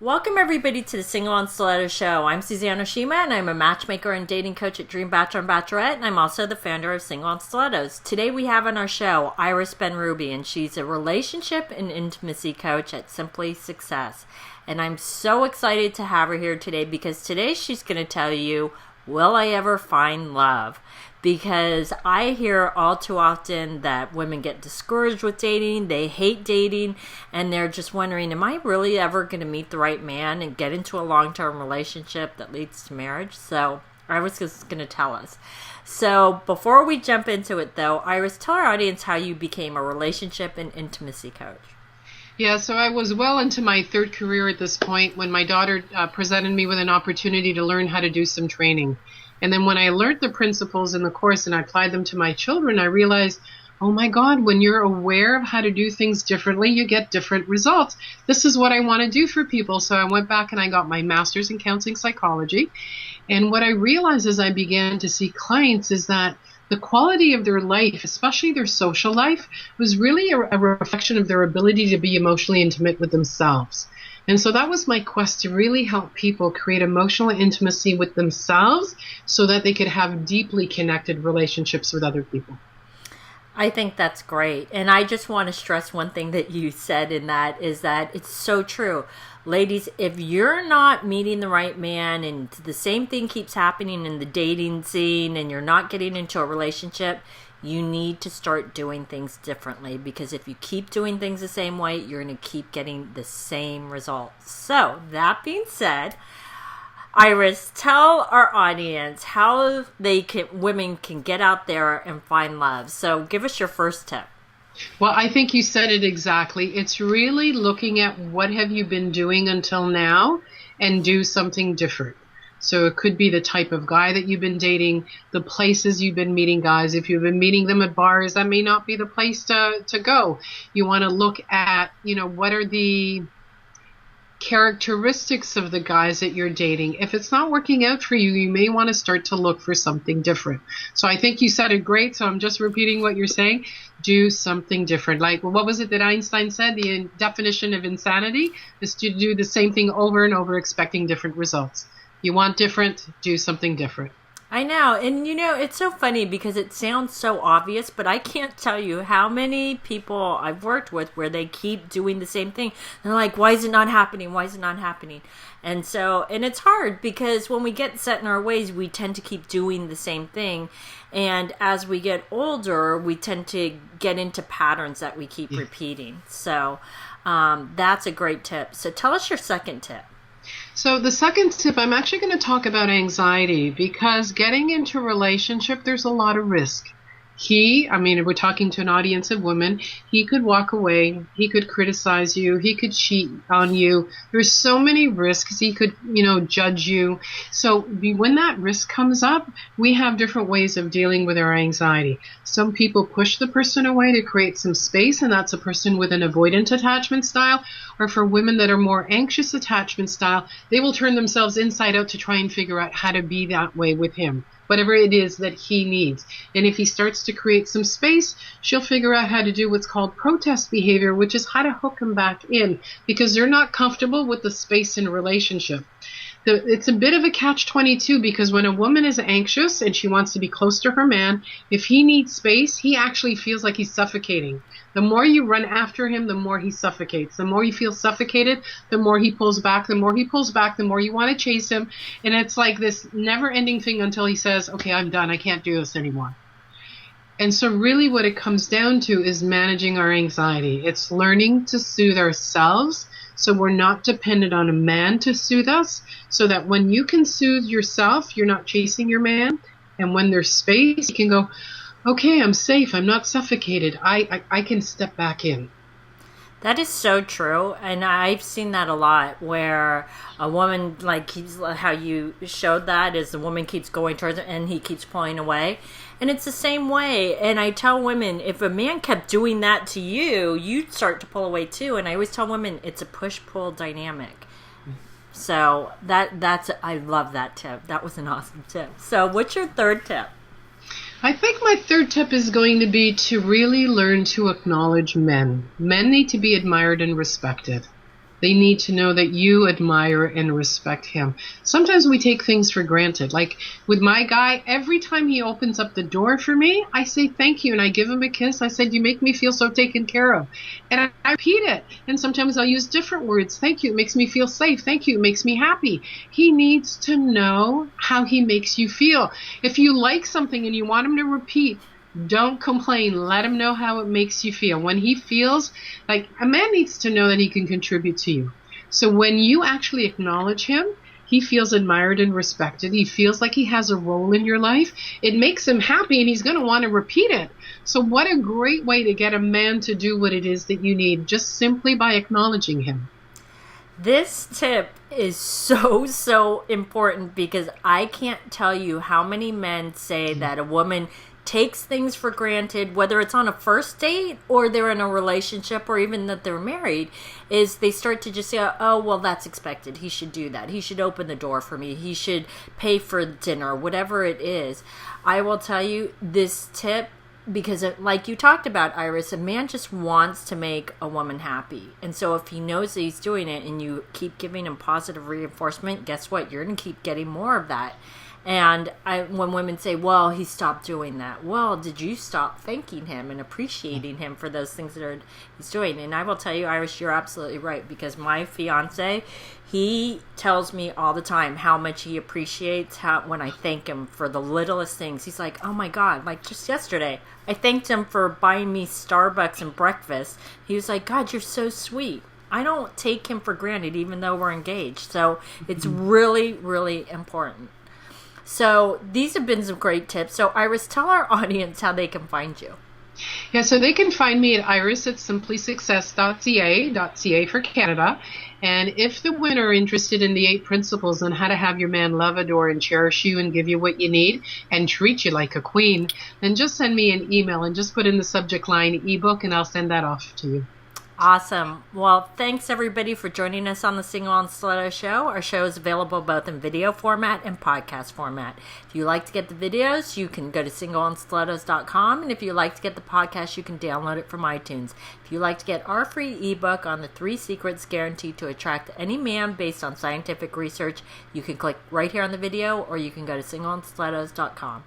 Welcome everybody to the Single on Stilettos Show. I'm Suzanne Oshima and I'm a matchmaker and dating coach at Dream Bachelor and Bachelorette, and I'm also the founder of Single on Stilettos. Today we have on our show Iris Benrubi, and she's a relationship and intimacy coach at Simply Success. And I'm so excited to have her here today because today she's going to tell you, will I ever find love? Because I hear all too often that women get discouraged with dating, they hate dating, and they're just wondering, am I really ever going to meet the right man and get into a long-term relationship that leads to marriage? So Iris is going to tell us. So before we jump into it though, Iris, tell our audience how you became a relationship and intimacy coach. Yeah, so I was well into my third career at this point when my daughter presented me with an opportunity to learn how to do some training. And then when I learned the principles in the course and I applied them to my children, I realized, oh my God, when you're aware of how to do things differently, you get different results. This is what I want to do for people. So I went back and I got my master's in counseling psychology. And what I realized as I began to see clients is that the quality of their life, especially their social life, was really a reflection of their ability to be emotionally intimate with themselves. And so that was my quest, to really help people create emotional intimacy with themselves so that they could have deeply connected relationships with other people. I think that's great. And I just want to stress one thing that you said in that is that it's so true. Ladies, if you're not meeting the right man and the same thing keeps happening in the dating scene and you're not getting into a relationship, you need to start doing things differently, because if you keep doing things the same way, you're going to keep getting the same results. So that being said, Iris, tell our audience how women can get out there and find love. So give us your first tip. Well, I think you said it exactly. It's really looking at what have you been doing until now and do something different. So it could be the type of guy that you've been dating, the places you've been meeting guys. If you've been meeting them at bars, that may not be the place to go. You want to look at, what are the characteristics of the guys that you're dating. If it's not working out for you, you may want to start to look for something different. So I think you said it great. So I'm just repeating what you're saying. Do something different. Like, what was it that Einstein said? The definition of insanity is to do the same thing over and over, expecting different results. You want different, do something different. I know. And it's so funny because it sounds so obvious, but I can't tell you how many people I've worked with where they keep doing the same thing. They're like, why is it not happening? Why is it not happening? And it's hard because when we get set in our ways, we tend to keep doing the same thing. And as we get older, we tend to get into patterns that we keep repeating. So that's a great tip. So tell us your second tip. So the second tip, I'm actually going to talk about anxiety, because getting into a relationship, there's a lot of risk. We're talking to an audience of women. He could walk away. He could criticize you. He could cheat on you. There's so many risks. He could, judge you. So when that risk comes up, we have different ways of dealing with our anxiety. Some people push the person away to create some space, and that's a person with an avoidant attachment style. Or for women that are more anxious attachment style, they will turn themselves inside out to try and figure out how to be that way with him, whatever it is that he needs. And if he starts to create some space, she'll figure out how to do what's called protest behavior, which is how to hook him back in, because they're not comfortable with the space in a relationship. It's a bit of a catch-22, because when a woman is anxious and she wants to be close to her man, if he needs space, he actually feels like he's suffocating. The more you run after him, the more he suffocates. The more you feel suffocated, the more he pulls back. The more he pulls back, the more you want to chase him. And it's like this never-ending thing until he says, okay, I'm done. I can't do this anymore. And so really what it comes down to is managing our anxiety. It's learning to soothe ourselves so we're not dependent on a man to soothe us, so that when you can soothe yourself, you're not chasing your man. And when there's space, you can go, okay, I'm safe. I'm not suffocated. I can step back in. That is so true. And I've seen that a lot, where a woman, how you showed that, is the woman keeps going towards it and he keeps pulling away. And it's the same way. And I tell women, if a man kept doing that to you, you'd start to pull away too. And I always tell women, it's a push-pull dynamic. So I love that tip. That was an awesome tip. So what's your third tip? I think my third tip is going to be to really learn to acknowledge men. Men need to be admired and respected. They need to know that you admire and respect him. Sometimes we take things for granted. Like with my guy, every time he opens up the door for me, I say thank you and I give him a kiss. I said, you make me feel so taken care of. And I repeat it. And sometimes I'll use different words. Thank you. It makes me feel safe. Thank you. It makes me happy. He needs to know how he makes you feel. If you like something and you want him to repeat, don't complain. Let him know how it makes you feel. When he feels like a man needs to know that he can contribute to you. So when you actually acknowledge him, he feels admired and respected. He feels like he has a role in your life. It makes him happy and he's going to want to repeat it. So what a great way to get a man to do what it is that you need, just simply by acknowledging him. This tip is so important because I can't tell you how many men say that a woman takes things for granted, whether it's on a first date or they're in a relationship or even that they're married, is they start to just say, oh, well, that's expected. He should do that. He should open the door for me. He should pay for dinner, whatever it is. I will tell you this tip because like you talked about, Iris, a man just wants to make a woman happy. And so if he knows that he's doing it and you keep giving him positive reinforcement, guess what? You're going to keep getting more of that. And when women say, well, he stopped doing that. Well, did you stop thanking him and appreciating him for those things that he's doing? And I will tell you, Iris, you're absolutely right. Because my fiance, he tells me all the time how much he appreciates when I thank him for the littlest things. He's like, oh my God, like just yesterday, I thanked him for buying me Starbucks and breakfast. He was like, God, you're so sweet. I don't take him for granted, even though we're engaged. So it's really, really important. So these have been some great tips. So Iris, tell our audience how they can find you. Yeah, so they can find me at iris@simplysuccess.ca for Canada. And if the women are interested in the 8 principles on how to have your man love, adore, and cherish you and give you what you need and treat you like a queen, then just send me an email and just put in the subject line ebook and I'll send that off to you. Awesome. Well, thanks everybody for joining us on the Single on Stiletto Show. Our show is available both in video format and podcast format. If you like to get the videos, you can go to singleonstilettos.com. And if you like to get the podcast, you can download it from iTunes. If you like to get our free ebook on the 3 secrets guaranteed to attract any man based on scientific research, you can click right here on the video or you can go to singleonstilettos.com.